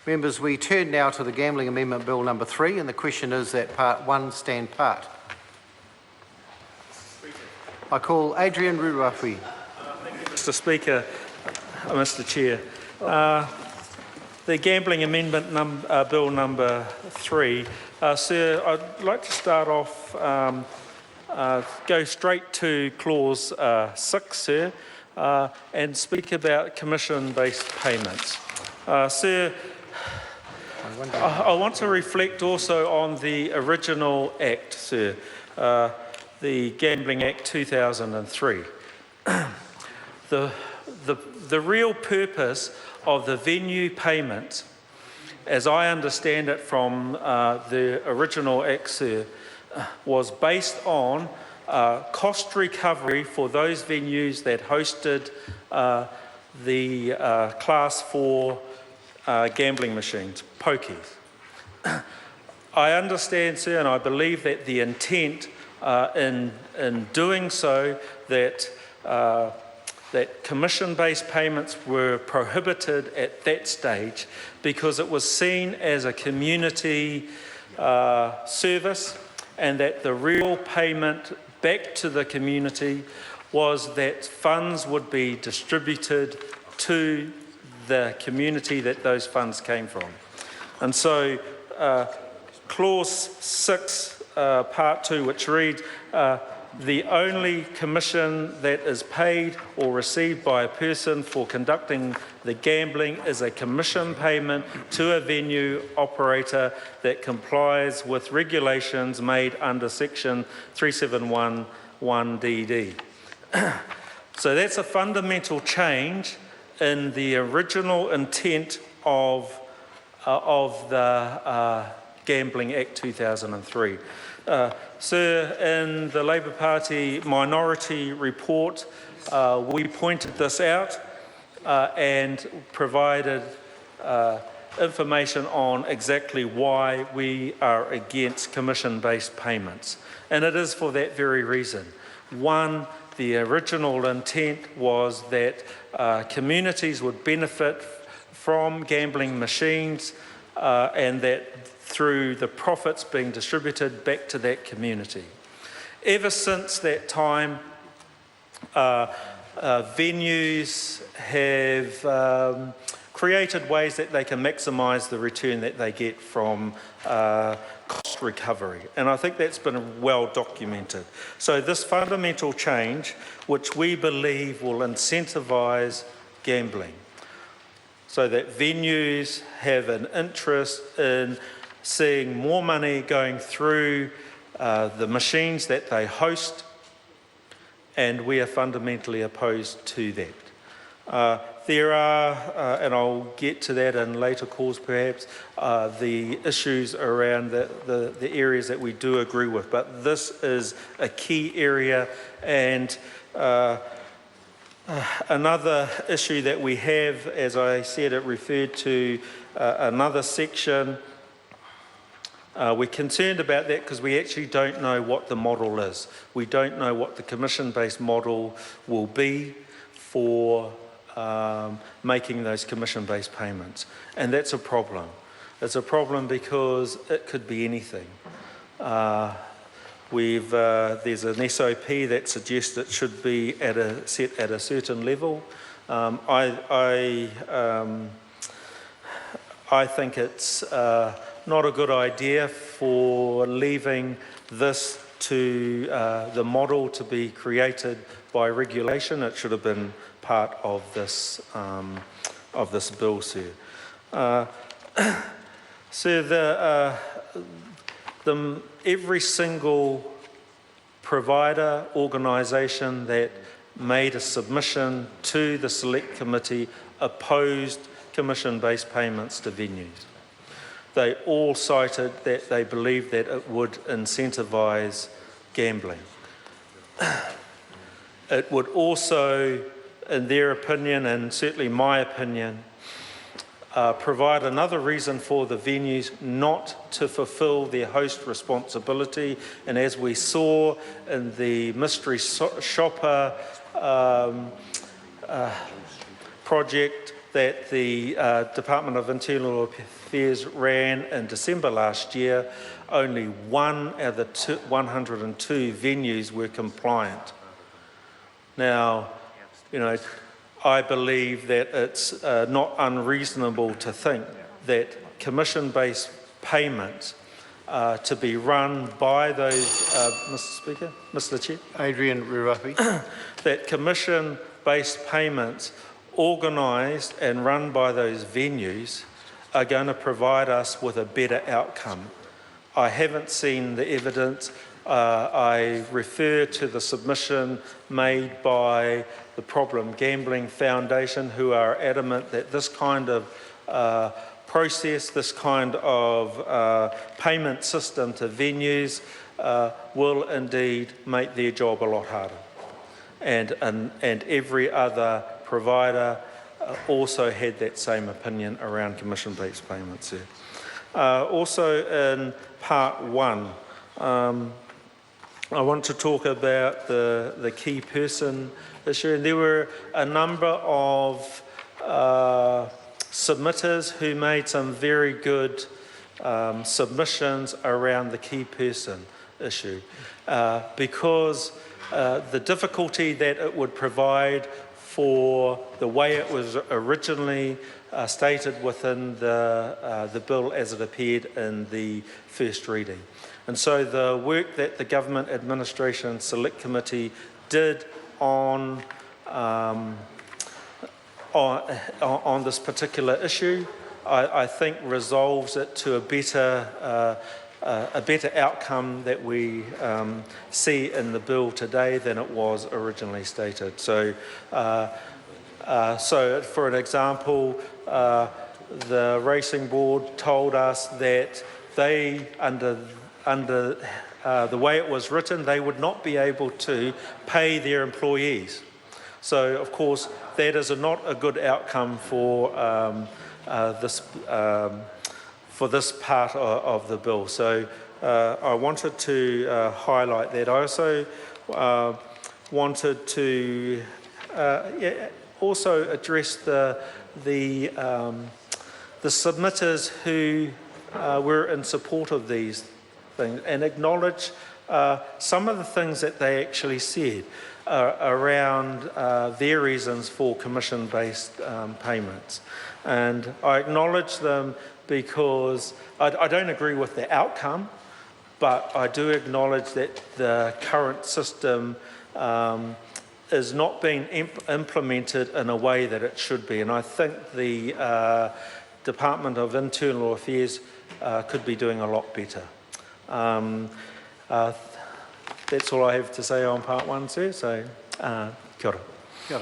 Members, we turn now to the Gambling Amendment Bill number 3, and the question is that Part 1 stand part. I call Adrian Ruruafi. Thank you, Mr. Speaker, Mr. Chair. The Gambling Amendment Bill number 3. Sir, I'd like to start off, go straight to clause 6, sir, and speak about commission-based payments. Sir, I want to reflect also on the original Act, sir, the Gambling Act 2003. The real purpose of the venue payment, as I understand it from the original Act, sir, was based on cost recovery for those venues that hosted the Class 4 gambling machines, pokies. I understand, sir, and I believe that the intent in doing so that that commission-based payments were prohibited at that stage because it was seen as a community service, and that the real payment back to the community was that funds would be distributed to the community that those funds came from. And so clause 6, part 2, which reads, the only commission that is paid or received by a person for conducting the gambling is a commission payment to a venue operator that complies with regulations made under section 3711DD. So that's a fundamental change in the original intent of the Gambling Act 2003. Sir, in the Labour Party minority report, we pointed this out and provided information on exactly why we are against commission-based payments. And it is for that very reason. One, the original intent was that communities would benefit from gambling machines and that through the profits being distributed back to that community. Ever since that time, venues have created ways that they can maximise the return that they get from cost recovery. And I think that's been well documented. So this fundamental change, which we believe will incentivise gambling, so that venues have an interest in seeing more money going through the machines that they host, and we are fundamentally opposed to that. There are, and I'll get to that in later calls perhaps, the issues around the areas that we do agree with, but this is a key area. And another issue that we have, as I said, it referred to another section. We're concerned about that because we actually don't know what the model is. We don't know what the commission-based model will be for making those commission-based payments. And that's a problem. It's a problem because it could be anything. There's an SOP that suggests it should be set at a certain level. I think it's not a good idea for leaving this to the model to be created by regulation. It should have been part of this bill, sir. Sir, every single provider, organisation that made a submission to the Select Committee opposed commission-based payments to venues. They all cited that they believed that it would incentivise gambling. It would also, in their opinion, and certainly my opinion, provide another reason for the venues not to fulfil their host responsibility. And as we saw in the mystery shopper project that the Department of Internal Affairs ran in December last year, only 1 out of the 102 venues were compliant. Now, I believe that it's not unreasonable to think that commission-based payments to be run by those, Mr. Speaker, Mr. Chair, Adrian Ruapi. that commission-based payments organised and run by those venues are going to provide us with a better outcome. I haven't seen the evidence. I refer to the submission made by the Problem Gambling Foundation, who are adamant that this kind of process, this kind of payment system to venues will indeed make their job a lot harder. And every other provider also had that same opinion around commission-based payments. Also in part 1, I want to talk about the key person issue. And there were a number of submitters who made some very good submissions around the key person issue because the difficulty that it would provide for the way it was originally stated within the bill as it appeared in the first reading. And so the work that the Government Administration Select Committee did on this particular issue, I think resolves it to a better outcome that we see in the bill today than it was originally stated. So, for an example, the Racing Board told us that they, under the way it was written, they would not be able to pay their employees. So, of course, that is not a good outcome for this part of the bill. So I wanted to highlight that. I also wanted to also address the submitters who were in support of these things and acknowledge some of the things that they actually said around their reasons for commission-based payments. And I acknowledge them because I don't agree with the outcome, but I do acknowledge that the current system is not being implemented in a way that it should be. And I think the Department of Internal Affairs could be doing a lot better. That's all I have to say on part 1, sir. So, kia ora.